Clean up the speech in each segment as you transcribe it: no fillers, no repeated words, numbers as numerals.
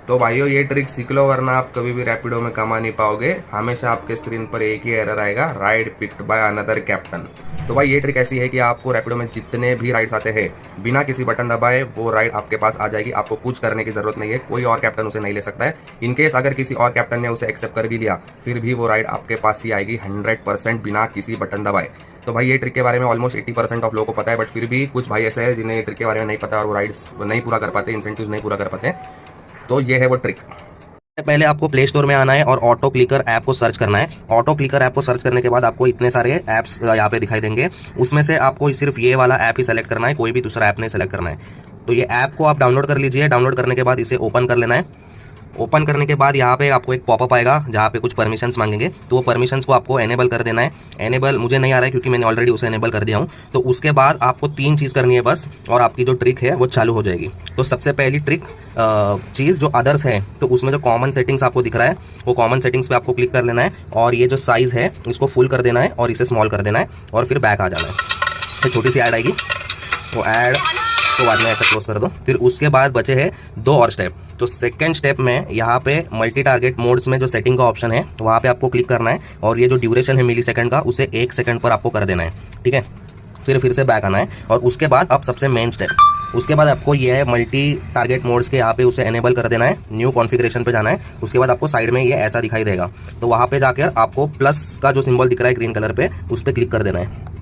तो भाइयों ये ट्रिक सीख लो, वरना आप कभी भी रैपिडो में कमा नहीं पाओगे। हमेशा आपके स्क्रीन पर एक ही एरर आएगा, ride picked by another captain. तो भाई ये ट्रिक ऐसी है कि आपको रैपिडो में जितने भी राइड्स आते हैं, बिना किसी बटन दबाए वो राइड आपके पास आ जाएगी। आपको कुछ करने की जरूरत नहीं है, कोई और कैप्टन उसे नहीं ले सकता है। इनकेस अगर किसी और कैप्टन ने उसे एक्सेप्ट कर भी लिया, फिर भी वो राइड आपके पास ही आएगी 100% बिना किसी बटन दबाए। तो भाई ये ट्रिक के बारे में ऑलमोस्ट 80% ऑफ लोगों को पता है, बट फिर भी कुछ भाई ऐसे हैं जिन्हें ट्रिक के बारे में नहीं पता और वो राइड्स नहीं पूरा कर पाते, इंसेंटिव्स नहीं पूरा कर पाते। तो ये है वो ट्रिक। पहले आपको प्ले स्टोर में आना है और ऑटो क्लिकर ऐप को सर्च करना है। ऑटो क्लिकर ऐप को सर्च करने के बाद आपको इतने सारे ऐप्स यहाँ पे दिखाई देंगे। उसमें से आपको सिर्फ ये वाला ऐप ही सेलेक्ट करना है, कोई भी दूसरा ऐप नहीं सेलेक्ट करना है। तो ये ऐप को आप डाउनलोड कर लीजिए। डाउनलोड करने के बाद इसे ओपन कर लेना है। ओपन करने के बाद यहाँ पे आपको एक पॉपअप आएगा जहाँ पे कुछ परमिशंस मांगेंगे, तो वो परमिशंस को आपको एनेबल कर देना है। एनेबल मुझे नहीं आ रहा है क्योंकि मैंने ऑलरेडी उसे एनेबल कर दिया हूँ। तो उसके बाद आपको 3 चीज़ करनी है बस, और आपकी जो ट्रिक है वो चालू हो जाएगी। तो सबसे पहली ट्रिक चीज़ जो अदर्स है, तो उसमें जो कॉमन सेटिंग्स आपको दिख रहा है, वो कॉमन सेटिंग्स पे आपको क्लिक कर लेना है और ये जो साइज़ है इसको फुल कर देना है और इसे स्मॉल कर देना है और फिर बैक आ जाना है। तो छोटी सी ऐड आएगी, वो ऐड तो बाद में ऐसा क्लोज कर दो। फिर उसके बाद बचे हैं 2 और स्टेप। तो सेकंड स्टेप में यहाँ पे मल्टी टारगेट मोड्स में जो सेटिंग का ऑप्शन है वहाँ पे आपको क्लिक करना है और ये जो ड्यूरेशन है मिली सेकंड का, उसे 1 सेकंड पर आपको कर देना है। ठीक है, फिर से बैक आना है और उसके बाद अब सबसे मेन स्टेप, उसके बाद आपको ये है मल्टी टारगेट मोड्स के यहाँ पे उसे एनेबल कर देना है। न्यू कॉन्फ़िगरेशन पे जाना है। उसके बाद आपको साइड में ये ऐसा दिखाई देगा, तो वहाँ पे जाकर आपको प्लस का जो सिंबल दिख रहा है ग्रीन कलर पे, उस पर क्लिक कर देना है।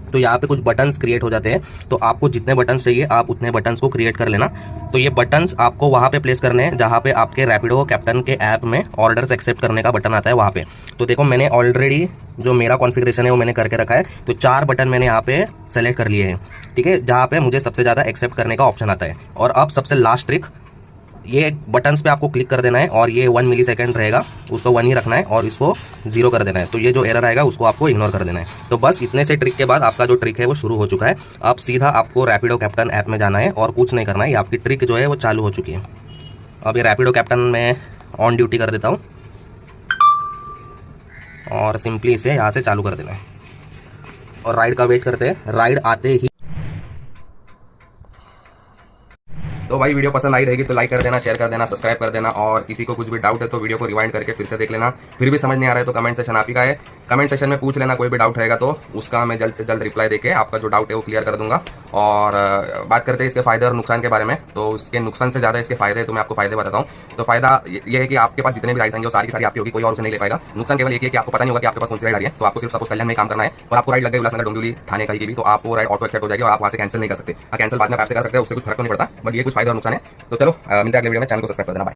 तो यहाँ पे कुछ बटन्स क्रिएट हो जाते हैं, तो आपको जितने बटन्स चाहिए आप उतने बटन्स को क्रिएट कर लेना। तो ये बटन्स आपको वहाँ पे प्लेस करने हैं जहाँ पे आपके रैपिडो कैप्टन के ऐप में ऑर्डर्स एक्सेप्ट करने का बटन आता है वहाँ पे। तो देखो मैंने ऑलरेडी जो मेरा कॉन्फ़िगरेशन है वो मैंने करके रखा है, तो 4 बटन मैंने यहाँ पे सेलेक्ट कर लिए हैं। ठीक है, जहाँ पे मुझे सबसे ज़्यादा एक्सेप्ट करने का ऑप्शन आता है। और अब सबसे लास्ट ट्रिक, ये बटन्स पे आपको क्लिक कर देना है और ये 1 मिली सेकेंड रहेगा, उसको 1 ही रखना है और इसको 0 कर देना है। तो ये जो एरर आएगा उसको आपको इग्नोर कर देना है। तो बस इतने से ट्रिक के बाद आपका जो ट्रिक है वो शुरू हो चुका है। अब सीधा आपको रैपिडो कैप्टन ऐप में जाना है और कुछ नहीं करना है, ये आपकी ट्रिक जो है वो चालू हो चुकी है। अब ये रैपिडो कैप्टन में ऑन ड्यूटी कर देता हूँ और सिंपली इसे यहाँ से चालू कर देना है और राइड का वेट करते हैं। राइड आते ही तो भाई वीडियो पसंद आई रहेगी तो लाइक कर देना, शेयर कर देना, सब्सक्राइब कर देना, और किसी को कुछ भी डाउट है तो वीडियो को रिवाइंड करके फिर से देख लेना। फिर भी समझ नहीं आ रहा है तो कमेंट सेशन आप ही का है, कमेंट सेशन में पूछ लेना। कोई भी डाउट रहेगा तो उसका मैं जल्द से जल्द रिप्लाई देके आपका जो डाउट है वो क्लियर कर दूंगा। और बात करते हैं इसके फायदे और नुकसान के बारे में, तो इसके नुकसान से ज़्यादा इसके फायदे, तो मैं आपको फायदे बताता हूँ। तो फायदा ये है कि आपके पास जितने भी राइड्स आएंगे वो सारी की सारी आपकी होगी, कोई और उसे नहीं ले पाएगा। नुकसान केवल एक है कि आपको पता नहीं होगा कि आपके पास कौन सी राइड आ रही है। तो आपको सिर्फ सपोज कल्याण में काम करना है और आपको राइड लग गई उल्लासनगर, डोंबिवली, थाने कहीं की भी, तो आपको राइड ऑटो एक्सेप्ट हो जाएगी और आप वहाँ से कैंसिल नहीं कर सकते। कैंसिल बाद में आप ऐसे कर सकते हैं, उससे कुछ फर्क नहीं पड़ता, बट ये कुछ फायदा और नुकसान है। तो चलो मिलते हैं अगले वीडियो में। चैनल को सब्सक्राइब कर देना। बाय।